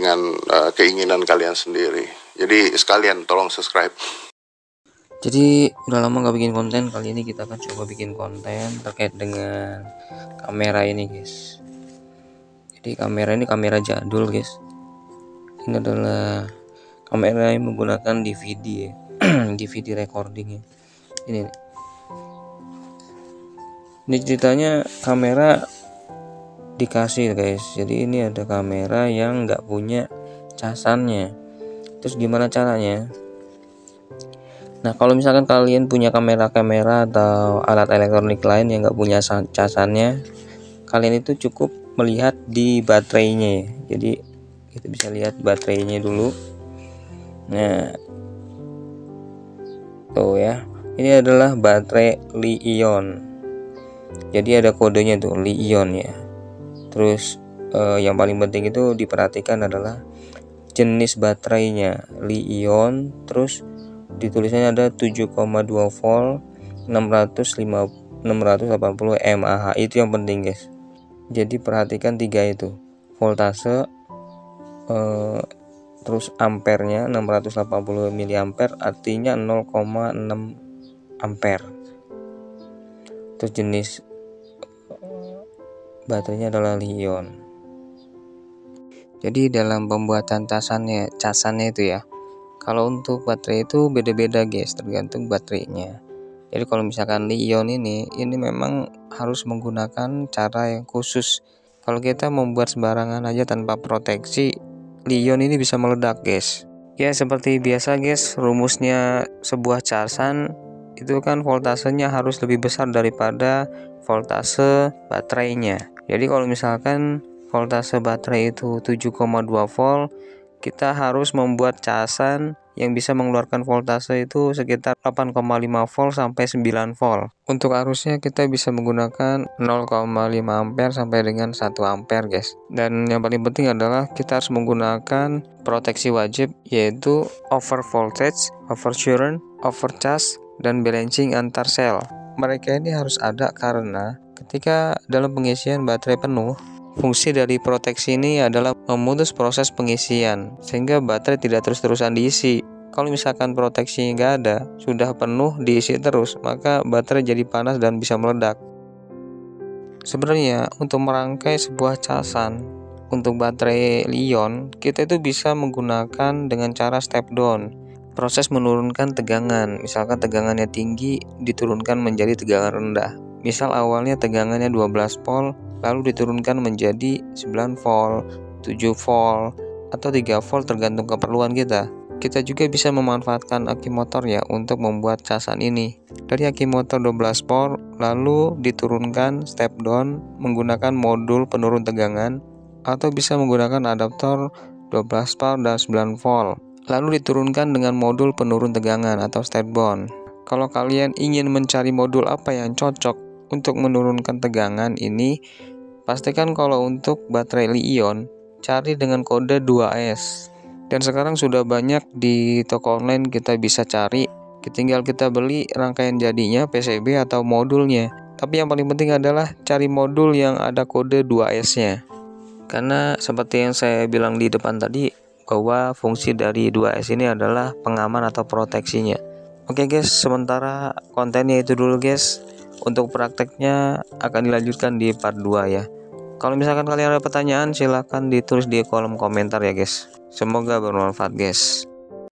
dengan keinginan kalian sendiri. Jadi sekalian tolong subscribe. Jadi udah lama nggak bikin konten, kali ini kita akan coba bikin konten terkait dengan kamera ini guys. Jadi kamera ini kamera jadul guys. Ini adalah kamera yang menggunakan DVD ya. DVD recording ya. Ini ceritanya kamera dikasih guys. Jadi ini ada kamera yang nggak punya casannya. Terus gimana caranya? Nah, kalau misalkan kalian punya kamera atau alat elektronik lain yang nggak punya casannya, kalian itu cukup melihat di baterainya. Jadi kita bisa lihat baterainya dulu. Nah, tuh ya, ini adalah baterai Li-ion. Jadi ada kodenya tuh Li-ion ya. Terus yang paling penting itu diperhatikan adalah jenis baterainya Li-ion. Terus ditulisannya ada 7,2 volt 680 mAh. Itu yang penting guys. Jadi perhatikan tiga itu, voltase, terus ampernya 680 mA, artinya 0,6 ampere. Terus jenis baterainya adalah Li-ion. Jadi dalam pembuatan casannya itu ya, kalau untuk baterai itu beda-beda guys, tergantung baterainya. Jadi kalau misalkan Li-ion ini memang harus menggunakan cara yang khusus. Kalau kita membuat sembarangan aja tanpa proteksi, Li-ion ini bisa meledak guys. Ya seperti biasa guys, rumusnya sebuah casan itu kan voltasenya harus lebih besar daripada voltase baterainya. Jadi kalau misalkan voltase baterai itu 7,2 volt, kita harus membuat casan yang bisa mengeluarkan voltase itu sekitar 8,5 volt sampai 9 volt. Untuk arusnya kita bisa menggunakan 0,5 ampere sampai dengan 1 ampere guys. Dan yang paling penting adalah kita harus menggunakan proteksi wajib, yaitu over voltage, over current, over charge, dan balancing antar sel. Mereka ini harus ada karena ketika dalam pengisian baterai penuh, fungsi dari proteksi ini adalah memutus proses pengisian sehingga baterai tidak terus-terusan diisi. Kalau misalkan proteksi nggak ada, sudah penuh diisi terus, maka baterai jadi panas dan bisa meledak. Sebenarnya untuk merangkai sebuah casan untuk baterai Li-ion, kita itu bisa menggunakan dengan cara step down. Proses menurunkan tegangan, misalkan tegangannya tinggi diturunkan menjadi tegangan rendah. Misal awalnya tegangannya 12 volt, lalu diturunkan menjadi 9 volt, 7 volt, atau 3 volt tergantung keperluan kita. Kita juga bisa memanfaatkan aki motor ya untuk membuat casan ini. Dari aki motor 12 volt, lalu diturunkan step down menggunakan modul penurun tegangan, atau bisa menggunakan adaptor 12 volt dan 9 volt. Lalu diturunkan dengan modul penurun tegangan atau step down. Kalau kalian ingin mencari modul apa yang cocok untuk menurunkan tegangan ini, pastikan kalau untuk baterai Li-ion cari dengan kode 2S. Dan sekarang sudah banyak di toko online kita bisa cari, tinggal kita beli rangkaian jadinya PCB atau modulnya. Tapi yang paling penting adalah cari modul yang ada kode 2S-nya. Karena seperti yang saya bilang di depan tadi, bahwa fungsi dari 2S ini adalah pengaman atau proteksinya. Oke guys, sementara kontennya itu dulu guys. Untuk prakteknya akan dilanjutkan di part 2 ya. Kalau misalkan kalian ada pertanyaan, silahkan ditulis di kolom komentar ya guys. Semoga bermanfaat guys.